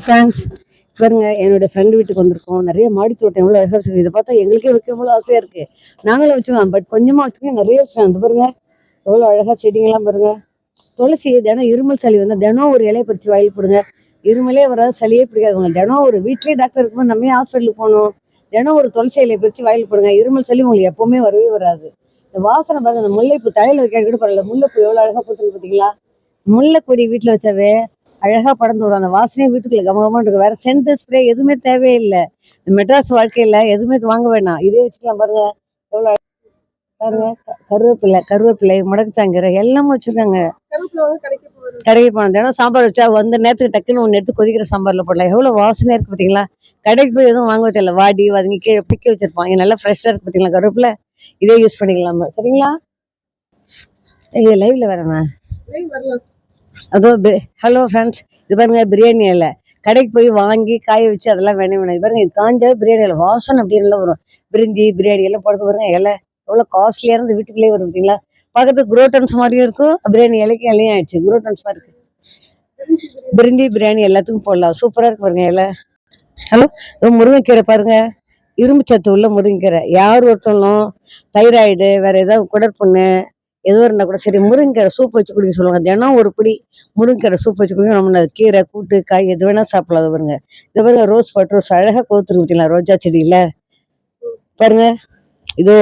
Friends பாருங்க, என்னோட friend வீட்டுக்கு வந்திருக்கோம். நிறைய மாடி தோட்டம் எவ்வளோ அழகா வச்சிருக்கு. இதை பார்த்தா எங்களுக்கே வைக்க எவ்வளோ ஆசையா இருக்கு. நாங்களும் வச்சுக்கோம், பட் கொஞ்சமா வச்சுக்கோங்க. நிறைய இது பாருங்க, எவ்வளோ அழகா செடிங்கெல்லாம் பாருங்க. துளசி தினம் இருமல் சளி வந்து தினம் ஒரு இலையை பறிச்சு வாயில் போடுங்க. இருமலே வராது, சளியே பிடிக்காதுங்க. தினம் ஒரு வீட்லயே டாக்டர் இருக்கும்போது நம்ம ஹாஸ்பிட்டலுக்கு போகணும். தினம் ஒரு துளசி இலையை பறிச்சு வாயில் போடுங்க. இருமல் சளி உங்களுக்கு எப்பவுமே வரவே வராது. இந்த வாசனை பாருங்க, இந்த முல்லைப்பூ தலையில வைக்க கூட பரவாயில்ல. முல்லைப்பூ எவ்வளோ அழகா பூத்துருக்கு பார்த்தீங்களா? முல்லைக்கொடி வீட்டில் வச்சாவே அழகா படர்ந்து வரும். அந்த வாசனையே வீட்டுக்குள்ள கமகமான இருக்கு. வேற சென்ட் ஸ்ப்ரே எதுவுமே தேவையில்லை. மெட்ராஸ் வாழ்க்கையில எதுவுமே வாங்க வேணாம், இதே வச்சுக்கலாம். பாருங்க எவ்வளவு பாருங்க, கருவேப்பிலை முடக்குத்தாங்கீரை எல்லாமே வச்சிருக்காங்க. கடைக்கு போன தினம் சாம்பார் வச்சா வந்த நேரத்துக்கு டக்குன்னு ஒன்று எடுத்து கொதிக்கிற சாம்பார்ல போடலாம். எவ்வளவு வாசனையா இருக்கு பார்த்தீங்களா? கடைக்கு போய் எதுவும் வாங்க தேவையில்ல, வாடி வதங்கி பிக்க வச்சிருப்பாங்க. நல்லா ஃப்ரெஷ்ஷா இருக்கு பார்த்தீங்களா? கருவேப்பிலை இதே யூஸ் பண்ணிக்கலாமா? சரிங்களா? இது லைவ்ல வரேன். அதோ ஹலோ ஃப்ரெண்ட்ஸ், இது பாருங்க பிரியாணி இலை. கடைக்கு போய் வாங்கி காய வச்சு அதெல்லாம் வேணும். இது பாருங்க, இது காஞ்சா பிரியாணி இலை வாசனை அப்படி எல்லாம் வரும். பிரிஞ்சி பிரியாணி எல்லாம் போடுறது பாருங்க. இலை எவ்வளோ காஸ்ட்லியா இருந்து வீட்டுக்குள்ளேயே வரும் பார்த்தீங்களா? பார்க்கறதுக்கு குரோட்டன்ஸ் மாதிரியும் இருக்கும். பிரியாணி இலைக்கு இலையும் ஆயிடுச்சு, குரோட்டன்ஸ் மாதிரி இருக்கு. பிரிஞ்சி பிரியாணி எல்லாத்துக்கும் போடலாம். சூப்பரா இருக்கு பாருங்க இலை. ஹலோ, முருங்கைக்கீரை பாருங்க, இரும்பு சத்து உள்ள முருங்கைக்கீரை. யார் ஒருத்தவங்களும் தைராய்டு வேற ஏதாவது குடற்புண்ணு எதுவும் இருந்தா கூட சரி, முருங்கைக்கீரை சூப் வச்சு குடிக்க சொல்லுவாங்க. தினம் ஒரு பிடி முருங்கைக்கீரை சூப் வச்சு குடிக்க. நம்ம கீரை கூட்டு காய் எது வேணா சாப்பிடலாம். அது பாருங்க, இது பாருங்க ரோஸ் பட் ரோஸ் அழகா கோத்துருக்கு பார்த்தீங்களா? ரோஜா செடியில பாருங்க, இதோ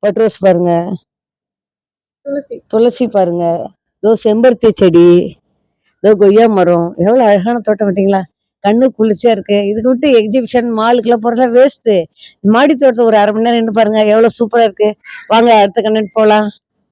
பட் ரோஸ் பாருங்க, துளசி பாருங்க, இதோ செம்பருத்தி செடி, இதோ கொய்யா மரம். எவ்வளவு அழகான தோட்டம் பார்த்தீங்களா? கண்ணு குளிர்ச்சியா இருக்கு. இதுக்கு விட்டு எக்ஸிபிஷன் மாலுக்குலாம் போறதா வேஸ்ட். மாடி தோட்டத்தை ஒரு 1/2 மணி நேரம் நின்று பாருங்க, எவ்வளவு சூப்பரா இருக்கு. வாங்க அடுத்த கண்டென்ட் போலாம்.